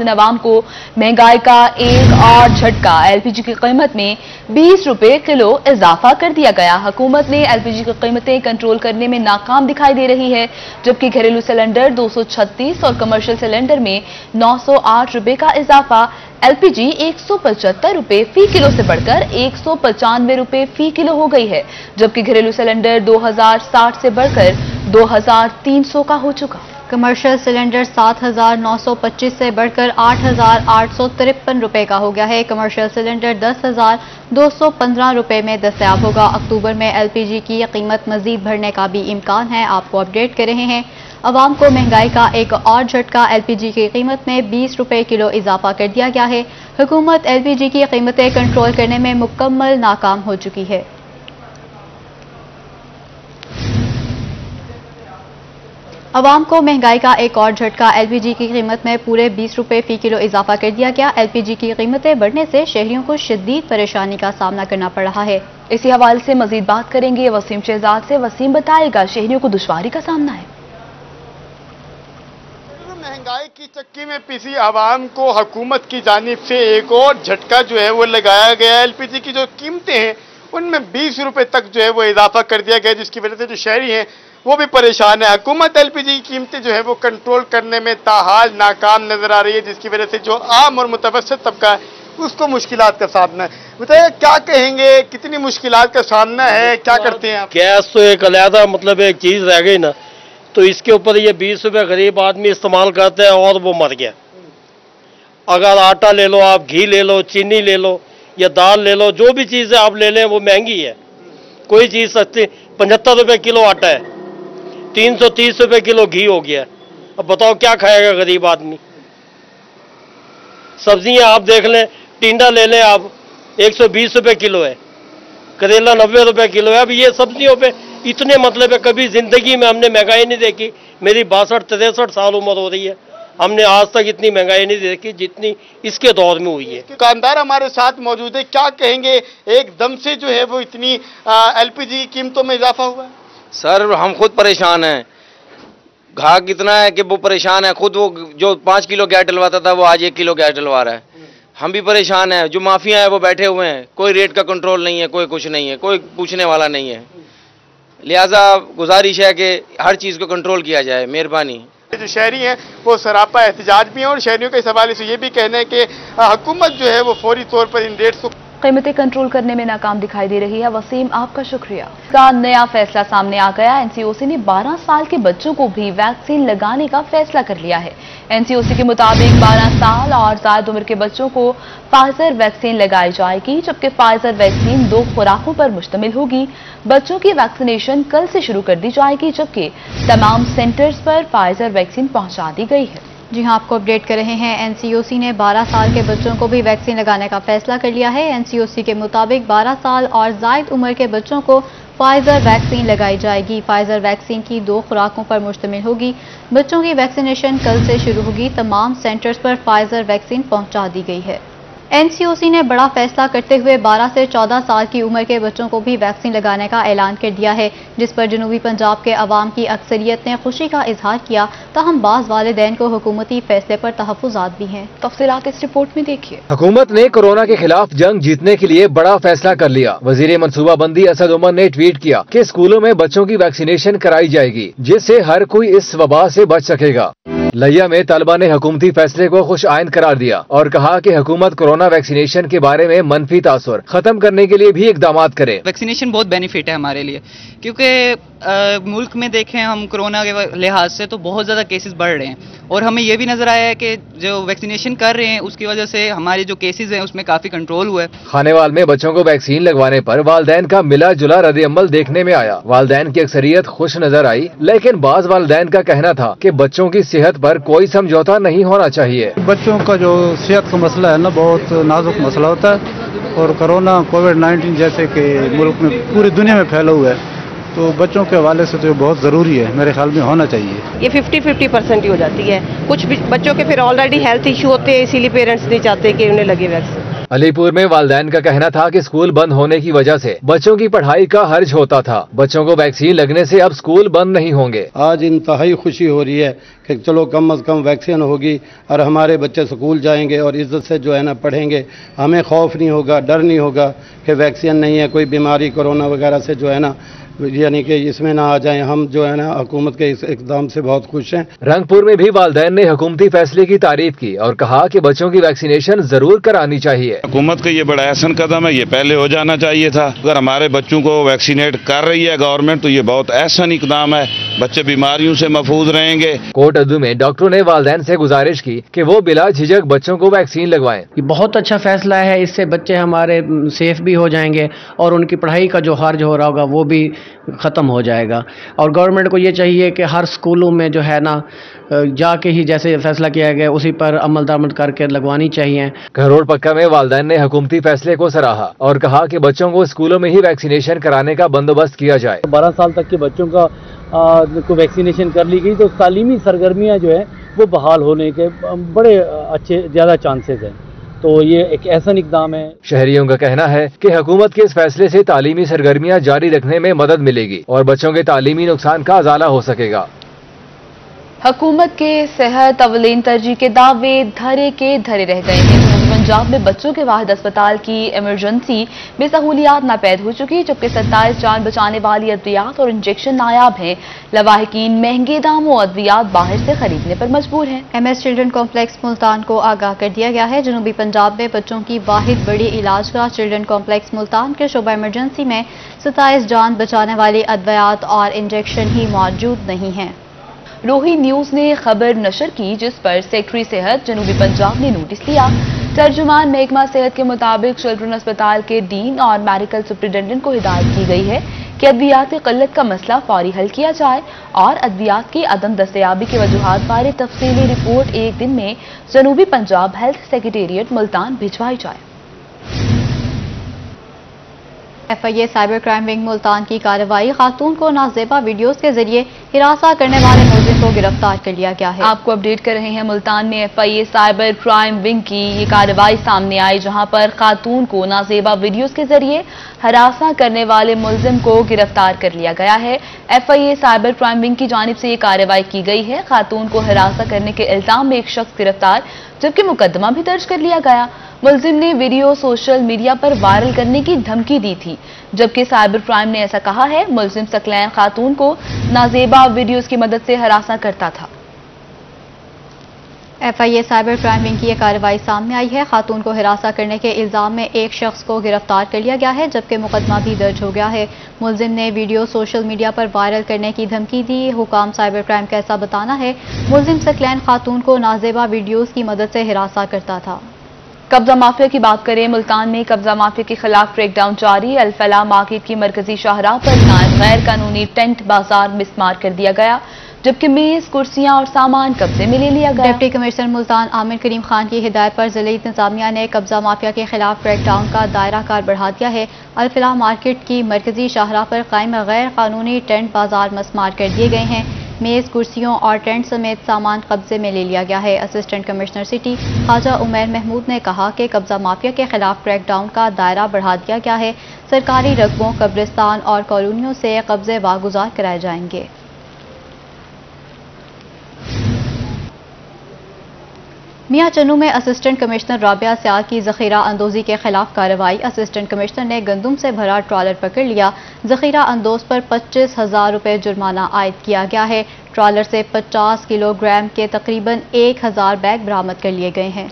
नवाम को महंगाई का एक और झटका। एलपीजी की कीमत में 20 रुपए किलो इजाफा कर दिया गया। हुकूमत ने एलपीजी की कीमतें कंट्रोल करने में नाकाम दिखाई दे रही है, जबकि घरेलू सिलेंडर 236 और कमर्शियल सिलेंडर में 908 रुपए का इजाफा। एलपीजी 175 रुपए फी किलो से बढ़कर 195 रुपए फी किलो हो गई है, जबकि घरेलू सिलेंडर 2060 से बढ़कर 2300 का हो चुका। कमर्शियल सिलेंडर 7925 से बढ़कर 8853 रुपए का हो गया है। कमर्शियल सिलेंडर 10,215 रुपए में दस्तयाब होगा। अक्टूबर में एलपीजी की कीमत मजीद बढ़ने का भी इम्कान है। आपको अपडेट कर रहे हैं। अवाम को महंगाई का एक और झटका। एलपीजी की कीमत में 20 रुपए किलो इजाफा कर दिया गया है। हुकूमत एलपीजी की कीमतें कंट्रोल करने में मुकम्मल नाकाम हो चुकी है। अवाम को महंगाई का एक और झटका। एलपीजी की कीमत में पूरे 20 रुपए फी किलो इजाफा कर दिया गया। एलपीजी की कीमतें बढ़ने से शहरियों को शदीद परेशानी का सामना करना पड़ रहा है। इसी हवाले से मजीद बात करेंगे वसीम शहजाद से। वसीम, बताएगा शहरियों को दुश्वारी का सामना है। महंगाई की चक्की में पिसी आवाम को हुकूमत की जानिब से एक और झटका जो है वो लगाया गया। एलपीजी की जो कीमतें हैं उनमें 20 रुपए तक जो है वो इजाफा कर दिया गया, जिसकी वजह से जो शहरी हैं वो भी परेशान है। हुकूमत एलपीजी की कीमतें जो है वो कंट्रोल करने में ताहाल नाकाम नजर आ रही है, जिसकी वजह से जो आम और मुतवस्सित तबका है उसको मुश्किलात का सामना है। बताइए क्या कहेंगे, कितनी मुश्किलात का सामना है, क्या करते हैं आप? गैस तो एक अलहदा मतलब एक चीज रह गई ना, तो इसके ऊपर ये 20 रुपए गरीब आदमी इस्तेमाल करते हैं और वो मर गया। अगर आटा ले लो, आप घी ले लो, चीनी ले लो या दाल ले लो, जो भी चीजें आप ले लें वो महंगी है। कोई चीज सस्ती 75 रुपए किलो आटा है, 330 रुपए किलो घी हो गया। अब बताओ क्या खाएगा गरीब आदमी। सब्जियां आप देख लें, टिंडा ले लें आप 120 रुपए किलो है, करेला 90 रुपए किलो है। अब ये सब्जियों पे इतने मतलब है, कभी जिंदगी में हमने महंगाई नहीं देखी। मेरी 62-63 साल उम्र हो रही है, हमने आज तक इतनी महंगाई नहीं देखी जितनी इसके दौर में हुई है। दुकानदार हमारे साथ मौजूद है, क्या कहेंगे एकदम से जो है वो इतनी एलपीजी कीमतों में इजाफा हुआ है? सर हम खुद परेशान हैं। ग्राहक इतना है कि वो परेशान है खुद। वो जो 5 किलो गैस डलवाता था वो आज 1 किलो गैस डलवा रहा है। हम भी परेशान हैं। जो माफिया है वो बैठे हुए हैं, कोई रेट का कंट्रोल नहीं है, कोई कुछ नहीं है, कोई पूछने वाला नहीं है। लिहाजा गुजारिश है कि हर चीज़ को कंट्रोल किया जाए, मेहरबानी। जो शहरी हैं वो सरापा एहतजाज भी हैं और शहरियों के इस हवाले से ये भी कहना है कि हुकूमत जो है वो फौरी तौर पर इन रेट्स को कीमतें कंट्रोल करने में नाकाम दिखाई दे रही है। वसीम, आपका शुक्रिया। का नया फैसला सामने आ गया। एनसीओसी ने 12 साल के बच्चों को भी वैक्सीन लगाने का फैसला कर लिया है। एनसीओसी के मुताबिक 12 साल और ज्यादा उम्र के बच्चों को फाइजर वैक्सीन लगाई जाएगी, जबकि फाइजर वैक्सीन 2 खुराकों पर मुश्तमिल होगी। बच्चों की वैक्सीनेशन कल से शुरू कर दी जाएगी, जबकि तमाम सेंटर्स पर फाइजर वैक्सीन पहुंचा दी गई है। जी हां, आपको अपडेट कर रहे हैं। एनसीओसी ने 12 साल के बच्चों को भी वैक्सीन लगाने का फैसला कर लिया है। एनसीओसी के मुताबिक 12 साल और ज़ायद उम्र के बच्चों को फाइजर वैक्सीन लगाई जाएगी। फाइजर वैक्सीन की 2 खुराकों पर मुश्तमिल होगी। बच्चों की वैक्सीनेशन कल से शुरू होगी। तमाम सेंटर्स पर फाइजर वैक्सीन पहुंचा दी गई है। एनसीओसी ने बड़ा फैसला करते हुए 12 से 14 साल की उम्र के बच्चों को भी वैक्सीन लगाने का ऐलान कर दिया है, जिस पर जनूबी पंजाब के अवाम की अक्सरियत ने खुशी का इजहार किया। ताहम बाज़ वालिदैन को हुकूमती फैसले पर तहफ़्फ़ुज़ात भी हैं। तफसीलात इस रिपोर्ट में देखिए। हुकूमत ने कोरोना के खिलाफ जंग जीतने के लिए बड़ा फैसला कर लिया। वजीर मनसूबाबंदी असद उमर ने ट्वीट किया कि स्कूलों में बच्चों की वैक्सीनेशन कराई जाएगी, जिससे हर कोई इस वबा से बच सकेगा। लिया में तलबा ने हुकूमती फैसले को खुश आइंद करार दिया और कहा कि हुकूमत कोरोना वैक्सीनेशन के बारे में मनफी तासुर खत्म करने के लिए भी इकदाम करे। वैक्सीनेशन बहुत बेनिफिट है हमारे लिए, क्योंकि मुल्क में देखें हम कोरोना के लिहाज से तो बहुत ज़्यादा केसेस बढ़ रहे हैं और हमें यह भी नजर आया है कि जो वैक्सीनेशन कर रहे हैं उसकी वजह से हमारे जो केसेस हैं उसमें काफ़ी कंट्रोल हुआ है। खानेवाल में बच्चों को वैक्सीन लगवाने पर वालदैन का मिला जुला रद्द-ए-अमल देखने में आया। वालदैन की अक्सरियत खुश नजर आई, लेकिन बाज वालदैन का कहना था कि बच्चों की सेहत पर कोई समझौता नहीं होना चाहिए। बच्चों का जो सेहत का मसला है ना, बहुत नाजुक मसला होता है और कोरोना कोविड-19 जैसे कि मुल्क में पूरी दुनिया में फैला हुआ है, तो बच्चों के हवाले से तो बहुत ज़रूरी है, मेरे ख्याल में होना चाहिए। ये 50-50% ही हो जाती है। कुछ बच्चों के फिर ऑलरेडी हेल्थ इशू होते हैं, इसीलिए पेरेंट्स नहीं चाहते कि उन्हें लगे वैक्सीन। अलीपुर में वालिदैन का कहना था कि स्कूल बंद होने की वजह से बच्चों की पढ़ाई का हर्ज होता था। बच्चों को वैक्सीन लगने से अब स्कूल बंद नहीं होंगे। आज इंतहाई खुशी हो रही है कि चलो कम से कम वैक्सीन होगी और हमारे बच्चे स्कूल जाएंगे और इज्जत से जो है ना पढ़ेंगे। हमें खौफ नहीं होगा, डर नहीं होगा कि वैक्सीन नहीं है, कोई बीमारी कोरोना वगैरह से जो है ना यानी कि इसमें ना आ जाएं। हम जो है ना हुकूमत के इस इक़दाम से बहुत खुश हैं। रंगपुर में भी वालिदैन ने हुकूमती फैसले की तारीफ की और कहा कि बच्चों की वैक्सीनेशन जरूर करानी चाहिए। हुकूमत का ये बड़ा अहसन कदम है, ये पहले हो जाना चाहिए था। अगर हमारे बच्चों को वैक्सीनेट कर रही है गवर्नमेंट तो ये बहुत अहसन इकदाम है, बच्चे बीमारियों से महफूज रहेंगे। कोट अद्दू में डॉक्टरों ने वालिदैन से गुजारिश की कि वो बिला झिझक बच्चों को वैक्सीन लगवाएं। ये बहुत अच्छा फैसला है, इससे बच्चे हमारे सेफ भी हो जाएंगे और उनकी पढ़ाई का जो हर्ज हो रहा होगा वो भी ख़त्म हो जाएगा। और गवर्नमेंट को ये चाहिए कि हर स्कूलों में जो है ना जाके ही जैसे फैसला किया गया उसी पर अमल दरामद करके लगवानी चाहिए। करोड़ पक्का में वालिदैन ने हुकूमती फैसले को सराहा और कहा कि बच्चों को स्कूलों में ही वैक्सीनेशन कराने का बंदोबस्त किया जाए। 12 साल तक के बच्चों का को वैक्सीनेशन कर ली गई तो तालीमी सरगर्मियाँ जो है वो बहाल होने के बड़े अच्छे ज़्यादा चांसेस हैं। तो ये एक ऐसा इक़दाम है। शहरियों का कहना है कि हुकूमत के इस फैसले से तालीमी सरगर्मियां जारी रखने में मदद मिलेगी और बच्चों के तालीमी नुकसान का अजाला हो सकेगा। हुकूमत के सेहत अवलीन तरजीह के दावे धरे के धरे रह गए हैं। पंजाब में बच्चों के वाहिद अस्पताल की इमरजेंसी में सहूलियात नापैद हो चुकी, जबकि 27 जान बचाने वाली अद्वियात और इंजेक्शन नायाब हैं। लवाहिकीन महंगे दामों अद्वियात बाहर से खरीदने पर मजबूर हैं। MS चिल्ड्रन कॉम्प्लेक्स मुल्तान को आगाह कर दिया गया है। जनूबी पंजाब में बच्चों की वाहिद बड़ी इलाजगाह चिल्ड्रन कॉम्प्लेक्स मुल्तान के शोबा इमरजेंसी में 27 जान बचाने वाली अद्वियात और इंजेक्शन ही मौजूद नहीं हैं। रोही न्यूज ने खबर नशर की जिस पर सेक्रेटरी सेहत जनूबी पंजाब ने नोटिस लिया। तर्जुमान महकमा सेहत के मुताबिक चिल्ड्रन अस्पताल के डीन और मेडिकल सुपरिटेंडेंट को हिदायत की गई है कि अद्वियात की किल्लत का मसला फौरी हल किया जाए और अद्वियात की अदम दस्तयाबी की वजूहात बारे तफसीली रिपोर्ट एक दिन में जनूबी पंजाब हेल्थ सेक्रेटेरिएट मुल्तान भिजवाई जाए। FIA cyber crime wing Multan की कार्रवाई, खातून को नाजेबा वीडियोस के जरिए हिरासा करने वाले मुलजिम को गिरफ्तार कर लिया गया है। आपको अपडेट कर रहे हैं मुल्तान में FIA साइबर क्राइम विंग की ये कार्रवाई सामने आई, जहां पर खातून को नाजेबा वीडियोस के जरिए हरासा करने वाले मुलजिम को गिरफ्तार कर लिया गया है। FIA साइबर क्राइम विंग की जानिब से ये कार्रवाई की गई है। खातून को हरासा करने के इल्जाम में एक शख्स गिरफ्तार, जबकि मुकदमा भी दर्ज कर लिया गया। मुलजिम ने वीडियो सोशल मीडिया पर वायरल करने की धमकी दी थी, जबकि साइबर क्राइम ने ऐसा कहा है मुलजिम सकलैन खातून को नाजेबा वीडियोस की मदद से हरासा करता था। FIA साइबर क्राइम विंग की यह कार्रवाई सामने आई है। खातून को हिरासा करने के इल्जाम में एक शख्स को गिरफ्तार कर लिया गया है, जबकि मुकदमा भी दर्ज हो गया है। मुलजिम ने वीडियो सोशल मीडिया पर वायरल करने की धमकी दी। हुकाम साइबर क्राइम का ऐसा बताना है मुलजिम सकलैन खातून को नाजेबा वीडियोस की मदद से हिरासा करता था। कब्जा माफिया की बात करें, मुल्तान में कब्जा माफिया के खिलाफ क्रैकडाउन जारी। अल-फलाह मार्केट की मरकजी शाहराह पर कायम गैर कानूनी टेंट बाजार मिसमार कर दिया गया, जबकि मेज, कुर्सियां और सामान कब्जे में ले लिया गया। डिप्टी कमिश्नर मुल्तान आमिर करीम खान की हिदायत पर जिले इंतजामिया ने कब्जा माफिया के खिलाफ क्रैकडाउन का दायरा कार बढ़ा दिया है। अल-फलाह मार्केट की मरकजी शाहराह पर कायम गैर कानूनी टेंट बाजार मिसमार कर दिए गए हैं। मेज, कुर्सियों और टेंट समेत सामान कब्जे में ले लिया गया है। Assistant commissioner city Khawaja Umair Mahmood ने कहा कि कब्जा माफिया के खिलाफ क्रैकडाउन का दायरा बढ़ा दिया गया है। सरकारी रकबों, कब्रिस्तान और कॉलोनियों से कब्जे वागुजार कराए जाएंगे। मियां चन्नू में असिस्टेंट कमिश्नर राबिया सियाल की जखीरा अंदोजी के खिलाफ कार्रवाई। असिस्टेंट कमिश्नर ने गंदुम से भरा ट्रॉलर पकड़ लिया। जखीरा अंदोज पर 25,000 रुपये जुर्माना आयद किया गया है। ट्रॉलर से 50 किलोग्राम के तकरीबन 1000 बैग बरामद कर लिए गए हैं।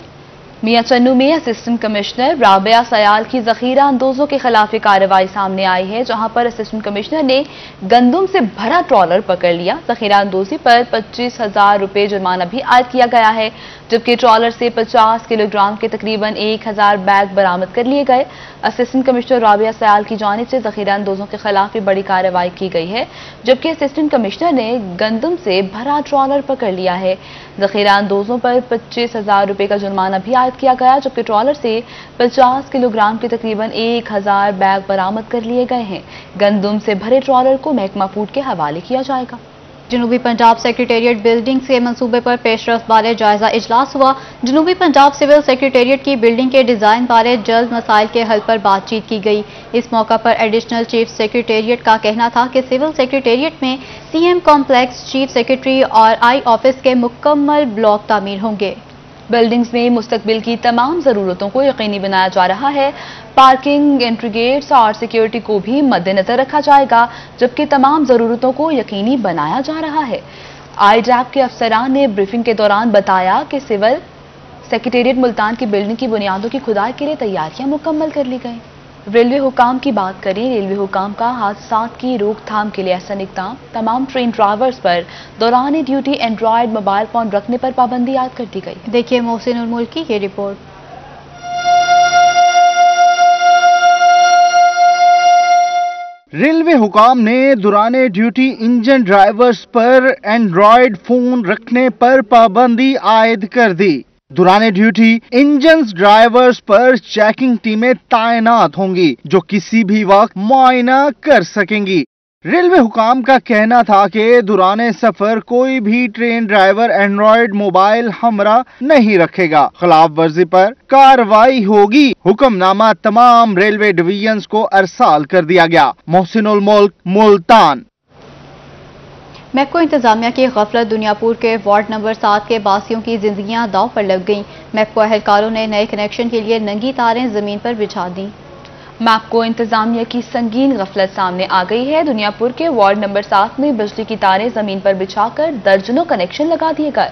मियां चन्नू में असिस्टेंट कमिश्नर राबिया सयाल की जखीरा अंदोजों के खिलाफ कार्रवाई सामने आई है, जहां पर असिस्टेंट कमिश्नर ने गंदुम से भरा ट्रॉलर पकड़ लिया। जखीरा अंदोजी पर 25,000 रुपये जुर्माना भी आयद किया गया है, जबकि ट्रॉलर से 50 किलोग्राम के तकरीबन 1000 बैग बरामद कर लिए गए। असिस्टेंट कमिश्नर राबिया सयाल की जानिब से जखीरा अंदोजों के खिलाफ भी बड़ी कार्रवाई की गई है, जबकि असिस्टेंट कमिश्नर ने गंदुम से भरा ट्रॉलर पकड़ लिया है। जखीरा अंदोजों पर 25,000 रुपये का जुर्माना भी आयद किया गया, जबकि ट्रॉलर से 50 किलोग्राम के तकरीबन 1000 बैग बरामद कर लिए गए हैं। गंदुम से भरे ट्रॉलर को महकमा फूड के हवाले किया जाएगा। जनूबी पंजाब सेक्रेटेरिएट बिल्डिंग के मंसूबे पर पेशरफ्त बारे जायजा इजलास हुआ। जनूबी पंजाब सिविल सेक्रेटेरिएट की बिल्डिंग के डिजाइन बारे जल्द मसाइल के हल पर बातचीत की गई। इस मौका पर एडिशनल चीफ सेक्रेटेरिएट का कहना था कि सिविल सेक्रेटेरिएट में सीएम कॉम्प्लेक्स, चीफ सेक्रेटरी और आई ऑफिस के मुकम्मल ब्लॉक तामीर होंगे। बिल्डिंग्स में मुस्तकबिल की तमाम ज़रूरतों को यकीनी बनाया जा रहा है। पार्किंग, एंट्री गेट्स और सिक्योरिटी को भी मद्देनजर रखा जाएगा, जबकि तमाम ज़रूरतों को यकीनी बनाया जा रहा है। आईडैप के अफसरान ने ब्रीफिंग के दौरान बताया कि सिविल सेक्रेटेरिएट मुल्तान की बिल्डिंग की बुनियादों की खुदाई के लिए तैयारियां मुकम्मल कर ली गई। रेलवे हुकाम की बात करें, रेलवे हुकाम का हादसात की रोकथाम के लिए एहसन इक़दाम। तमाम ट्रेन ड्राइवर्स पर दौरान ड्यूटी एंड्रॉयड मोबाइल फोन रखने पर पाबंदी आयद कर दी गई। देखिए मोहसिन उल मुल्क की ये रिपोर्ट। रेलवे हुकाम ने दौरान ड्यूटी इंजन ड्राइवर्स पर एंड्रॉयड फोन रखने पर पाबंदी आयद कर दी। दौरान ड्यूटी इंजन ड्राइवर्स पर चेकिंग टीमें तैनात होंगी जो किसी भी वक्त मुआयना कर सकेंगी। रेलवे हुकाम का कहना था कि दौरान सफर कोई भी ट्रेन ड्राइवर एंड्रॉयड मोबाइल हमरा नहीं रखेगा, खिलाफ वर्जी पर कार्रवाई होगी। हुक्मनामा तमाम रेलवे डिवीजन्स को अरसाल कर दिया गया। मोहसिन उल मुल्क, मुल्तान। मैको इंतजामिया की गफलत, दुनियापुर के वार्ड नंबर 7 के बासियों की जिंदगियां दांव पर लग गईं। मैको अहलकारों ने नए कनेक्शन के लिए नंगी तारें जमीन पर बिछा दी। मैको इंतजामिया की संगीन गफलत सामने आ गई है। दुनियापुर के वार्ड नंबर 7 में बिजली की तारें जमीन पर बिछाकर दर्जनों कनेक्शन लगा दिए गए।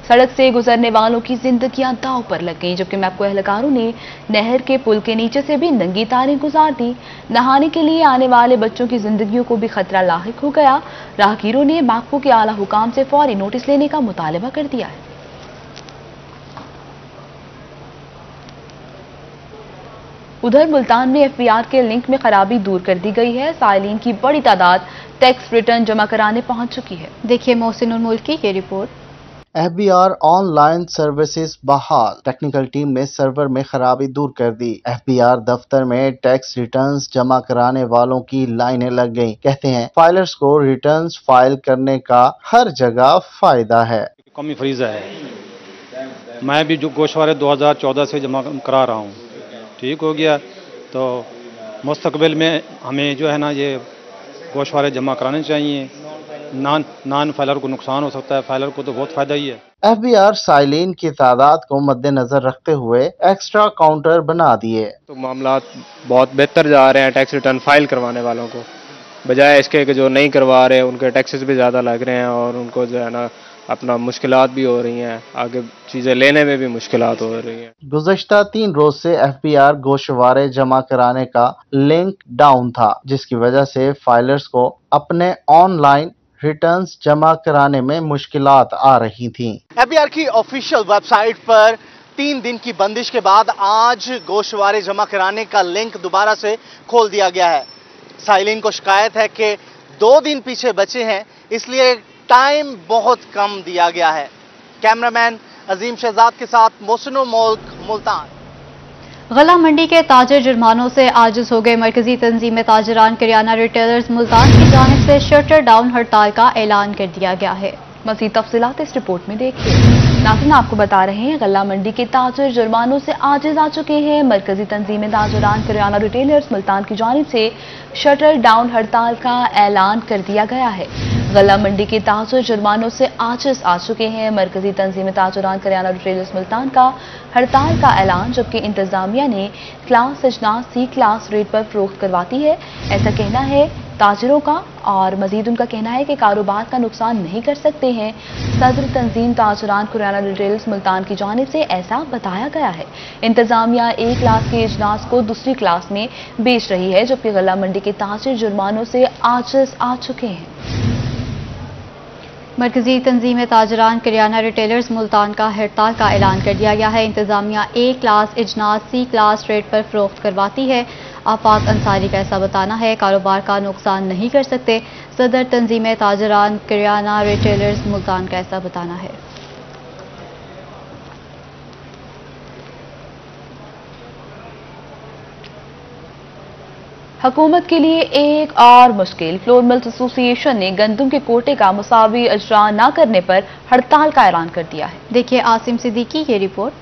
सड़क से गुजरने वालों की जिंदगियां दांव पर लग गईं, जबकि मैको एहलकारों ने नहर के पुल के नीचे से भी नंगी तारें गुजार दी। नहाने के लिए आने वाले बच्चों की जिंदगियों को भी खतरा लाहिक हो गया। राहगीरों ने मैको के आला हुकाम से फौरी नोटिस लेने का मुतालबा कर दिया है। उधर मुल्तान में एफबीआर के लिंक में खराबी दूर कर दी गई है। साइलिन की बड़ी तादाद टैक्स रिटर्न जमा कराने पहुंच चुकी है। देखिए मोहसिन उल मुल्क की ये रिपोर्ट। एफबीआर ऑनलाइन सर्विसेज बहाल, टेक्निकल टीम ने सर्वर में खराबी दूर कर दी। एफबीआर दफ्तर में टैक्स रिटर्न्स जमा कराने वालों की लाइनें लग गईं। कहते हैं फाइलर्स को रिटर्न्स फाइल करने का हर जगह फायदा है। कमी फरीजा है, मैं भी जो गोशवारे 2014 से जमा करा रहा हूँ, ठीक हो गया, तो मुस्तकबिल में हमें जो है ना ये गोशवारे जमा कराने चाहिए। नान फाइलर को नुकसान हो सकता है, फाइलर को तो बहुत फायदा ही है। एफबीआर साइलिन की तादाद को मद्देनजर रखते हुए एक्स्ट्रा काउंटर बना दिए। तो मामला बहुत बेहतर जा रहे हैं टैक्स रिटर्न फाइल करवाने वालों को, बजाय इसके कि जो नहीं करवा रहे उनके टैक्सेस भी ज़्यादा लग रहे हैं और उनको जो है ना अपना मुश्किलात भी हो रही हैं, आगे चीज़ें लेने में भी मुश्किलात हो रही हैं। गुज़श्ता 3 रोज से एफबीआर गोशवारे जमा कराने का लिंक डाउन था, जिसकी वजह से फाइलर्स को अपने ऑनलाइन रिटर्न्स जमा कराने में मुश्किलात आ रही थीं। एफबीआर की ऑफिशियल वेबसाइट पर 3 दिन की बंदिश के बाद आज गोशवारे जमा कराने का लिंक दोबारा से खोल दिया गया है। साइलिन को शिकायत है कि 2 दिन पीछे बचे हैं, इसलिए टाइम बहुत कम दिया गया है। कैमरामैन अजीम शहजाद के साथ मोहसिन उल मुल्क, मुल्तान। गला मंडी के ताजिर जुर्मानों से आजिज हो गए। मरकजी तंजीम ताजरान करियाना रिटेलर्स मुल्तान की जानिब से शटर डाउन हड़ताल का ऐलान कर दिया गया है। मज़ीद तफसीलात इस रिपोर्ट में देखिए। नाज़रीन, आपको बता रहे हैं गला मंडी के ताजिर जुर्मानों से आजिज आ चुके हैं। मरकजी तंजीम ताजरान करियाना रिटेलर्स मुल्तान की जानिब से शटर डाउन हड़ताल का ऐलान कर दिया गया है। गला मंडी के ताजिर जुर्मानों से आजिज आ चुके हैं। मरकजी तंजीम ताजरान करियाना रिटेलर्स मुल्तान का हड़ताल का ऐलान, जबकि इंतजामिया ने क्लास अजनास सी क्लास रेट पर फरोख्त करवाती है, ऐसा कहना है ताजिरों का। और मजीद उनका कहना है कि कारोबार का नुकसान नहीं कर सकते हैं। सदर तंजीम ताजरान करियाना रिटेलर्स मुल्तान की जानिब से ऐसा बताया गया है। इंतजामिया एक क्लास के अजनास को दूसरी क्लास में बेच रही है, जबकि गला मंडी के ताजिर जुर्मानों से आजिज आ चुके हैं। मरकजी तंजीम ताजरान करियाना रिटेलर्स मुल्तान का हड़ताल का ऐलान कर दिया गया है। इंतजामिया ए क्लास अजनास सी क्लास रेट पर फरोख्त करवाती है। आफाक अंसारी का ऐसा बताना है कारोबार का नुकसान नहीं कर सकते। सदर तंजीम ताजरान करियाना रिटेलर्स मुल्तान का ऐसा बताना है। हुकूमत के लिए एक और मुश्किल। फ्लोर मिल्स एसोसिएशन ने गंदम के कोटे का मुसावी इजरा न करने पर हड़ताल का ऐलान कर दिया है। देखिए आसिम सिद्दीकी की रिपोर्ट।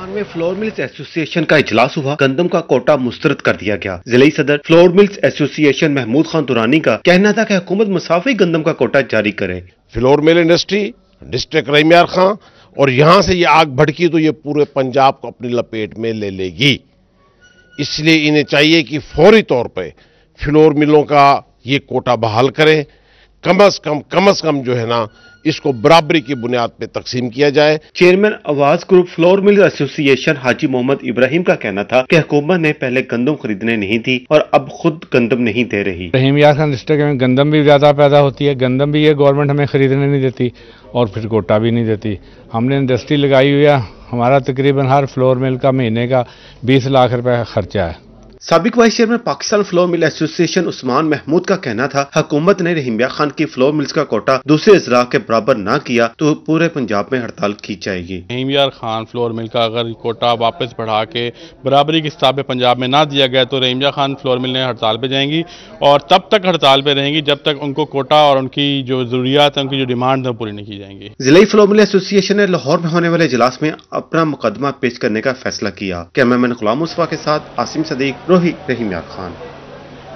में फ्लोर मिल्स एसोसिएशन का इजलास हुआ, गंदम का कोटा मुस्तरद कर दिया गया। जिले सदर flour mills association Mahmood Khan Durrani का कहना था कि हुकूमत मुसाफी गंदम का कोटा जारी करे। फ्लोर मिल इंडस्ट्री डिस्ट्रिक्ट रहीम यार खां और यहां से ये आग भड़की तो ये पूरे पंजाब को अपनी लपेट में ले लेगी, इसलिए इन्हें चाहिए कि फौरी तौर पे फ्लोर मिलों का ये कोटा बहाल करें। कम से कम जो है ना इसको बराबरी की बुनियाद पे तकसीम किया जाए। चेयरमैन आवाज ग्रुप फ्लोर मिल एसोसिएशन हाजी मोहम्मद इब्राहिम का कहना था कि हुकूमत ने पहले गंदम खरीदने नहीं दी और अब खुद गंदम नहीं दे रही। रहीम यार खान डिस्ट्रिक्ट में गंदम भी ज्यादा पैदा होती है, गंदम भी ये गवर्नमेंट हमें खरीदने नहीं देती और फिर कोटा भी नहीं देती। हमने इंडस्ट्री लगाई हुई है, हमारा तकरीबन हर फ्लोर मिल का महीने का 20 लाख रुपए खर्चा है। साबिक vice chairman Pakistan flour mill association Usman Mahmood का कहना था हुकूमत ने रहीम यार खान की फ्लोर मिल्स का कोटा दूसरे अजरा के बराबर ना किया तो पूरे पंजाब में हड़ताल की जाएगी। रहीम यार खान फ्लोर मिल का अगर कोटा वापस बढ़ा के बराबरी की किताबें पंजाब में ना दिया गया तो रहीम यार खान फ्लोर मिल ने हड़ताल पे जाएंगी और तब तक हड़ताल पे रहेंगी जब तक उनको कोटा और उनकी जो जरूरियात है, उनकी जो डिमांड है पूरी नहीं की जाएंगी। जिले फ्लोर मिल एसोसिएशन ने लाहौर में होने वाले इजलास में अपना मुकदमा पेश करने का फैसला किया। कैमरामैन गुलाम मुस्तफा के साथ आसिम सदीक, रहीम यार खान।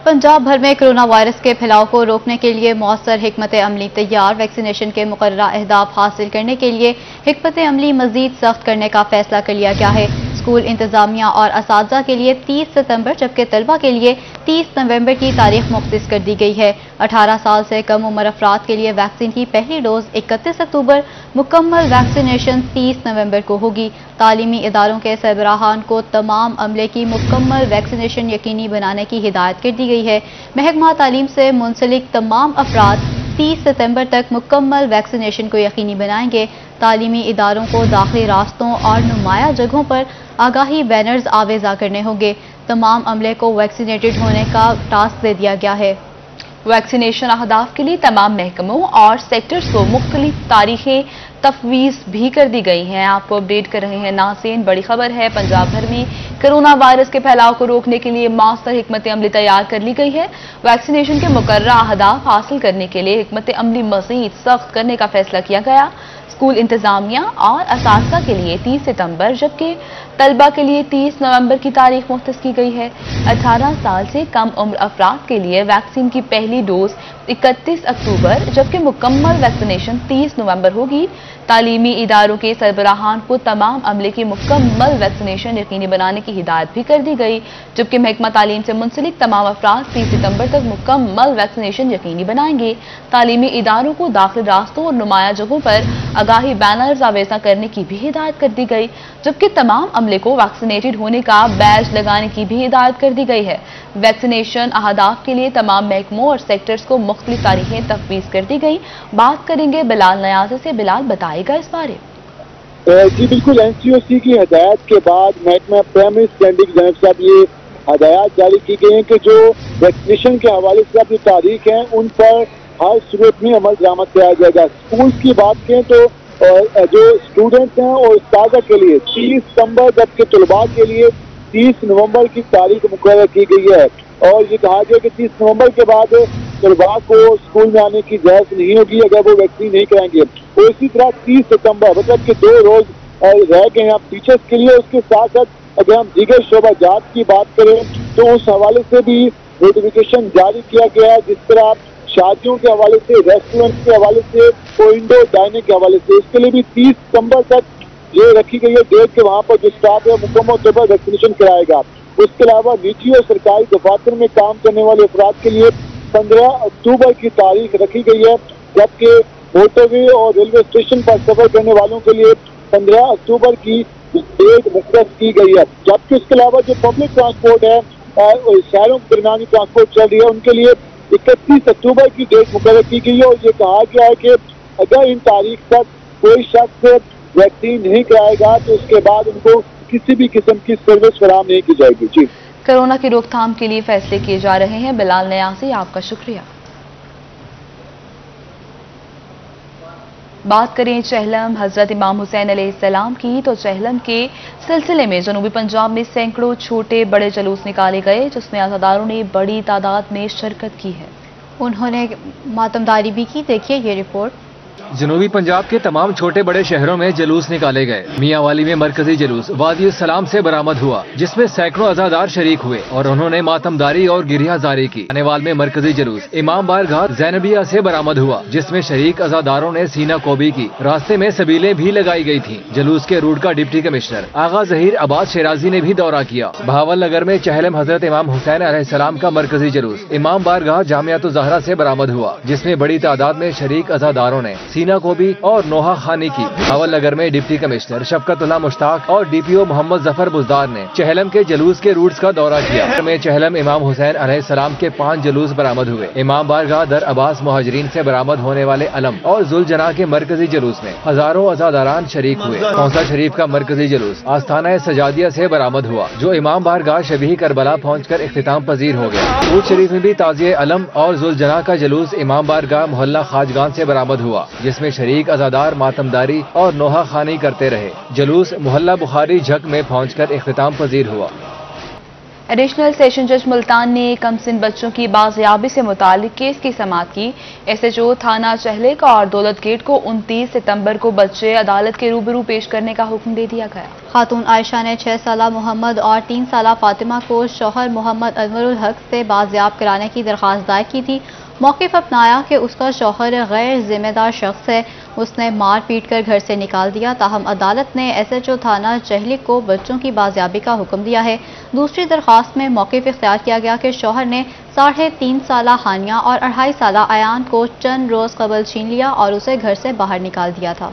पंजाब भर में कोरोना वायरस के फैलाव को रोकने के लिए मौसर हिकमत अमली तैयार। वैक्सीनेशन के मुकर्ररा अहदाफ हासिल करने के लिए हिकमत अमली मजीद सख्त करने का फैसला कर लिया गया है। स्कूल इंतजामिया और असातिज़ा के लिए 30 सितंबर जबकि तलबा के लिए 30 नवंबर की तारीख मुख्तस कर दी गई है। 18 साल से कम उम्र अफराद के लिए वैक्सीन की पहली डोज 31 अक्टूबर, मुकम्मल वैक्सीनेशन 30 नवंबर को होगी। तालीमी इदारों के सरबराहान को तमाम अमले की मुकम्मल वैक्सीनेशन यकीनी बनाने की हिदायत कर दी गई है। महकमा तालीम से मुंसलिक तमाम अफराद 30 सितंबर तक मुकम्मल वैक्सीनेशन को यकीनी बनाएंगे। तालीमी इदारों को दाखिली रास्तों और नुमाया जगहों पर आगाही बैनर्स आवेजा करने होंगे। तमाम अमले को वैक्सीनेटेड होने का टास्क दे दिया गया है। वैक्सीनेशन अहदाफ के लिए तमाम महकमों और सेक्टर्स को मुख्तलिफ तारीखें तफवीज भी कर दी गई हैं। आपको अपडेट कर रहे हैं नाज़रीन। बड़ी खबर है, पंजाब भर में कोरोना वायरस के फैलाव को रोकने के लिए मौसर हिकमत अमली तैयार कर ली गई है। वैक्सीनेशन के मुकर्ररा अहदाफ हासिल करने के लिए हिकमत अमली मज़ीद सख्त करने का फैसला किया गया। स्कूल इंतजामिया और असातिज़ा के लिए 30 सितंबर जबकि तलबा के लिए 30 नवंबर की तारीख मुख्तस की गई है। 18 साल से कम उम्र अफराद के लिए वैक्सीन की पहली डोज 31 अक्टूबर जबकि मुकम्मल वैक्सीनेशन 30 नवंबर होगी। तालीमी इदारों के सरबराहान को तमाम अमले की मुकम्मल वैक्सीनेशन यकीनी बनाने की हिदायत भी कर दी गई जबकि महकमा तालीम से मुंसलिक तमाम अफराद 30 सितंबर तक मुकम्मल वैक्सीनेशन यकीनी बनाएंगे। तालीमी इदारों को दाखिल रास्तों और नुमाया जगहों पर आगाही बैनर्स आवेजा करने की भी हिदायत कर दी गई जबकि तमाम अमले को वैक्सीनेटेड होने का बैज लगाने की भी हिदायत कर दी गई है। वैक्सीनेशन अहदाफ के लिए तमाम महकमों और सेक्टर्स को मुख्तलिफ तारीखें तफवीज कर दी गई। बात करेंगे बिलाल नयाज़ी से। बिलाल बताएगा इस बारे। जी बिल्कुल, एनसीओसी की हदायत के बाद महकमा प्राइमरी स्टैंडिंग जनाब साहब ये हदायत जारी की गई है कि जो वैक्सीनेशन के हवाले से अपनी तारीख है उन पर हर सूरत में अमल दरामद किया जाएगा। स्कूल की बात करें तो जो स्टूडेंट्स हैं और उस्तादा के लिए 30 सितंबर जबकि तलबा के लिए 30 नवंबर की तारीख मुकर्रर की गई है और ये कहा गया कि 30 नवंबर के बाद तलबा को स्कूल में आने की इजाजत नहीं होगी अगर वो वैक्सीन नहीं कराएंगे। और इसी तरह 30 सितंबर मतलब कि 2 रोज रह गए हैं टीचर्स के लिए। उसके साथ साथ अगर हम दीगर शोबाजात की बात करें तो उस हवाले से भी नोटिफिकेशन जारी किया गया है, जिस तरह शादियों के हवाले से, रेस्टोरेंट के हवाले से और इंडोर डाइनिंग के हवाले से। इसके लिए भी 30 सितंबर तक ये रखी गई है डेट के वहाँ पर जो स्टाफ है मुकम्मल तौर पर वैक्सीनेशन कराएगा। उसके अलावा निजी और सरकारी दफातर में काम करने वाले अफराद के लिए 15 अक्टूबर की तारीख रखी गई है जबकि मोटरवे और रेलवे स्टेशन पर सफर करने वालों के लिए 15 अक्टूबर की डेट मुख्तस की गई है। जबकि इसके अलावा जो पब्लिक ट्रांसपोर्ट है, शहरों के दरमियानी ट्रांसपोर्ट चल रही है, उनके लिए 31 अक्टूबर की डेट मुकर्रर की गई है और ये कहा गया है कि अगर इन तारीख तक कोई शख्स वैक्सीन नहीं कराएगा तो उसके बाद उनको किसी भी किस्म की सर्विस फराहम नहीं की जाएगी। जी, कोरोना की रोकथाम के लिए फैसले किए जा रहे हैं। बिलाल नयाज़ी, आपका शुक्रिया। बात करें चहलम हजरत इमाम हुसैन अलैहिस्सलाम की, तो चहलम के सिलसिले में जनूबी पंजाब में सैकड़ों छोटे बड़े जुलूस निकाले गए, जिसमें अज़ादारों ने बड़ी तादाद में शिरकत की है। उन्होंने मातमदारी भी की। देखिए ये रिपोर्ट। जनूबी पंजाब के तमाम छोटे बड़े शहरों में जुलूस निकाले गए। मियांवाली में मरकजी जुलूस वादी सलाम से बरामद हुआ, जिसमें सैकड़ों अज़ादार शरीक हुए और उन्होंने मातमदारी और गिरिया जारी की। अनेवाल में मरकजी जुलूस इमाम बारगाह ज़ैनबिया से बरामद हुआ, जिसमें शरीक अज़ादारों ने सीना कोबी की। रास्ते में सबीलें भी लगाई गई थी। जुलूस के रूट का डिप्टी कमिश्नर आगा ज़हीर अब्बास शेराजी ने भी दौरा किया। बहावल नगर में चहलम हजरत इमाम हुसैन अलैहिस्सलाम का मरकजी जुलूस इमाम बारगाह जामियातुज़ ज़हरा से बरामद हुआ, जिसमें बड़ी तादाद में शरीक अज़ादारों ने सीना कोबी और नोहा खानी की। बहावल नगर में डिप्टी कमिश्नर शफकतुल्लाह मुश्ताक और डीपीओ मोहम्मद जफर बुजदार ने चहलम के जुलूस के रूट्स का दौरा किया। में चहलम इमाम हुसैन अलैहिस्सलाम के 5 जुलूस बरामद हुए। इमाम बारगाह दर अब्बास मुहाजिरीन से बरामद होने वाले अलम और जुलजना के मरकजी जुलूस में हजारों अज़ादारान शरीक हुए। कौंसा शरीफ का मरकजी जुलूस आस्थाना सजादिया से बरामद हुआ, जो इमाम बारगाह शबीह करबला पहुंचकर इख्तिताम पजीर हो गया। ऊद शरीफ में भी ताज़िए अलम और जुलजना का जुलूस इमाम बारगाह मोहल्ला खाजगान से बरामद हुआ, जिसमें शरीक अज़ादार मातमदारी और नोहा खानी करते रहे। जुलूस मोहल्ला बुखारी झक में पहुंचकर इख्तिताम पजीर हुआ। एडिशनल सेशन जज मुल्तान ने कमसिन बच्चों की बाजियाबी से मुतालिक केस की समाअत की। SHO थाना चहलेक और दौलत गेट को 29 सितंबर को बच्चे अदालत के रूबरू पेश करने का हुक्म दे दिया गया। खातून आयशा ने 6 साला मोहम्मद और 3 साला फातिमा को शौहर मोहम्मद अनवरुल हक से बाजियाब कराने की दरख्वास्त दायर की थी। मौक़िफ़ अपनाया कि उसका शौहर गैर जिम्मेदार शख्स है, उसने मार पीट कर घर से निकाल दिया। ताहम अदालत ने SHO थाना चहलिक को बच्चों की बाजियाबी का हुक्म दिया है। दूसरी दरख्वास्त में मौक़िफ़ इख्तियार किया गया कि शौहर ने 3.5 साला हानिया और 2.5 साला अयान को चंद रोज़ कबल छीन लिया और उसे घर से बाहर निकाल दिया था।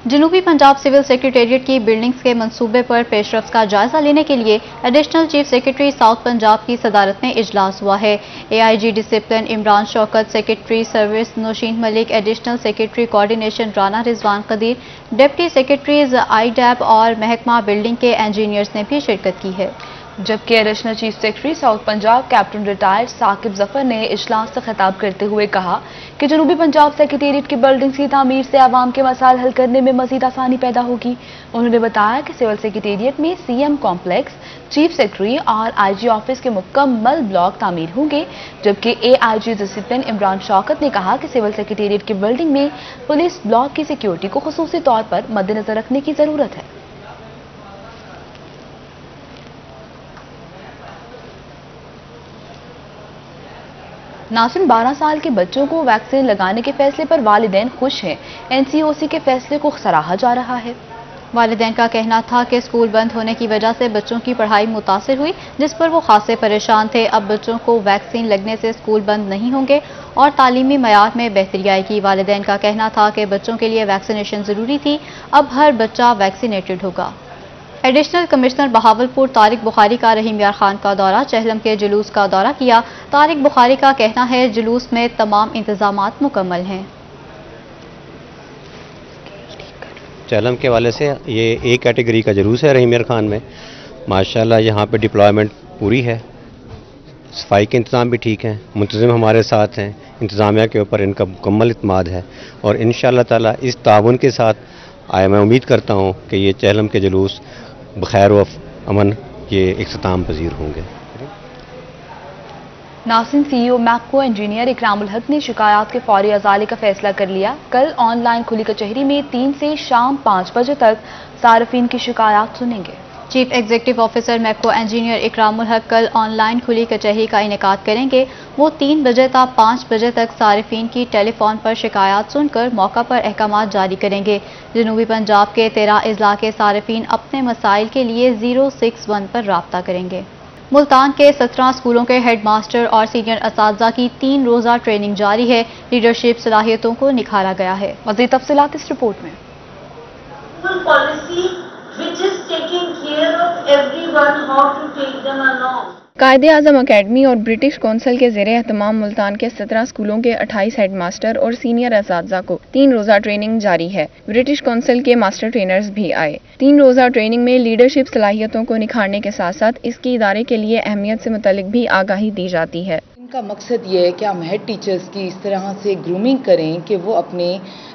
जनूबी पंजाब सिविल सेक्रेटेरिएट की बिल्डिंग्स के मंसूबे पर पेशरफ्त का जायजा लेने के लिए additional chief secretary south Punjab की सदारत में इजलास हुआ है। AIG discipline Imran Shaukat, secretary service Nausheen Malik, additional secretary coordination Rana Rizwan Qadeer, deputy secretaries IDAB और महकमा बिल्डिंग के इंजीनियर्स ने भी शिरकत की है। जबकि additional chief secretary south Punjab captain retired Saqib Zafar ने इजलास से खिताब करते हुए कहा कि जनूबी पंजाब सेक्रेटेरिएट की बिल्डिंग्स की तामीर से आवाम के मसाइल हल करने में मजीद आसानी पैदा होगी। उन्होंने बताया कि सिविल सेक्रेटेरिएट में CM कॉम्प्लेक्स, चीफ सेक्रेटरी और IG ऑफिस के मुकम्मल ब्लॉक तामीर होंगे। जबकि AIG डिसिप्लिन इमरान शौकत ने कहा कि सिविल सेक्रेटेरिएट की बिल्डिंग में पुलिस ब्लॉक की सिक्योरिटी को खुसूसी तौर पर मद्देनजर रखने की जरूरत है। नाज़रीन, 12 साल के बच्चों को वैक्सीन लगाने के फैसले पर वालिदैन खुश हैं। NCOC के फैसले को सराहा जा रहा है। वालिदैन का कहना था कि स्कूल बंद होने की वजह से बच्चों की पढ़ाई मुतासिर हुई, जिस पर वो खासे परेशान थे। अब बच्चों को वैक्सीन लगने से स्कूल बंद नहीं होंगे और तालीमी मयार में बेहतरी आएगी। वालिदैन का कहना था कि बच्चों के लिए वैक्सीनेशन ज़रूरी थी, अब हर बच्चा वैक्सीनेटेड होगा। एडिशनल कमिश्नर बहावलपुर तारिक बुखारी का रहीम यार खान का दौरा, चहलम के जुलूस का दौरा किया। तारिक बुखारी का कहना है जुलूस में तमाम इंतजामात मुकम्मल हैं। चहलम के हवाले से ये A कैटेगरी का जुलूस है रहीम यार खान में। माशाल्लाह यहाँ पे डिप्लॉयमेंट पूरी है, सफाई के इंतज़ाम भी ठीक हैं, मुंतज़िम हमारे साथ हैं, इंतज़ामिया के ऊपर इनका मुकम्मल इत्मीनान है और इंशाअल्लाह ताला इस ताउन के साथ मैं उम्मीद करता हूँ कि ये चहलम के जुलूस बखैर व अमन ये इख्तिताम पजीर होंगे। नासिन CEO मैपको इंजीनियर इकरामुल हक ने शिकायत के फौरी अजाले का फैसला कर लिया। कल ऑनलाइन खुली कचहरी में 3 से शाम 5 बजे तक सार्फिन की शिकायत सुनेंगे। Chief executive officer MEPCO engineer Ikramul Haq कल ऑनलाइन खुली कचहरी का इनेकाद करेंगे। वो 3 बजे तक 5 बजे तक सारिफीन की टेलीफोन पर शिकायत सुनकर मौका पर अहकामात जारी करेंगे। जनूबी पंजाब के 13 अजला के सारिफीन अपने मसाइल के लिए 061 पर राब्ता करेंगे। मुल्तान के 17 स्कूलों के हेड मास्टर और सीनियर असातिज़ा की 3 रोज़ा ट्रेनिंग जारी है। लीडरशिप सलाहियतों को निखारा गया है। मज़ीद तफसीलात इस रिपोर्ट में। कायदे-आज़म अकेडमी और ब्रिटिश कौंसिल के ज़ेरे एहतमाम मुल्तान के 17 स्कूलों के 28 हेड मास्टर और सीनियर असातिज़ा को 3 रोज़ा ट्रेनिंग जारी है। ब्रिटिश कौंसिल के मास्टर ट्रेनर्स भी आए। 3 रोज़ा ट्रेनिंग में लीडरशिप सलाहियतों को निखारने के साथ साथ इसकी इदारे के लिए अहमियत से मुतल्लिक भी आगाही दी जाती है। का मकसद ये है कि हम हेड टीचर्स की इस तरह से ग्रूमिंग करें कि वो अपने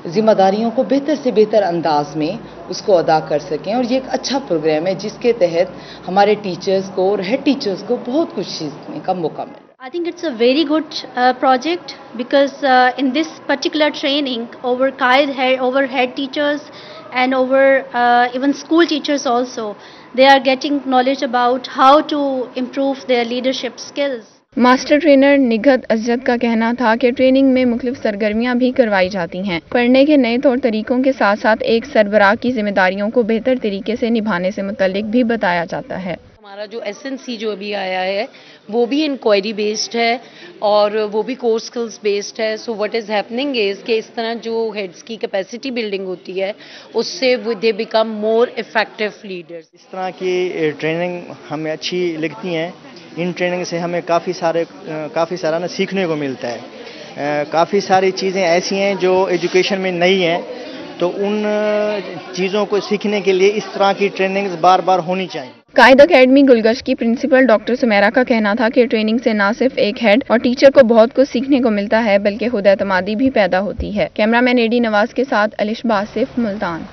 जिम्मेदारियों को बेहतर से बेहतर अंदाज में उसको अदा कर सकें, और ये एक अच्छा प्रोग्राम है जिसके तहत हमारे टीचर्स को और हेड टीचर्स को बहुत कुछ सीखने का मौका मिला। I think it's a very good project because in this particular training over head teachers and over even school teachers also, they are getting knowledge about how to improve their leadership skills. Master trainer Nighat Azad का कहना था कि training में मुख्तलिफ सरगर्मियां भी करवाई जाती हैं। पढ़ने के नए तौर तरीकों के साथ साथ एक सरबराह की जिम्मेदारियों को बेहतर तरीके से निभाने से मुतल्लिक भी बताया जाता है। हमारा जो SNC जो अभी आया है वो भी इंक्वायरी बेस्ड है और वो भी कोर स्किल्स बेस्ड है। So what is happening is कि इस तरह जो हेड्स की कैपेसिटी बिल्डिंग होती है उससे they become more effective leaders. इस तरह की ट्रेनिंग हमें अच्छी लगती हैं। इन ट्रेनिंग से हमें काफ़ी सारा ना सीखने को मिलता है। काफ़ी सारी चीज़ें ऐसी हैं जो एजुकेशन में नहीं हैं, तो उन चीज़ों को सीखने के लिए इस तरह की ट्रेनिंग्स बार बार होनी चाहिए। कायद अकेडमी गुलगश की प्रिंसिपल डॉक्टर सुमेरा का कहना था कि ट्रेनिंग से न सिर्फ एक हेड और टीचर को बहुत कुछ सीखने को मिलता है बल्कि खुद एतमादी भी पैदा होती है। कैमरामैन AD नवाज के साथ अलिश बासिफ, मुल्तान।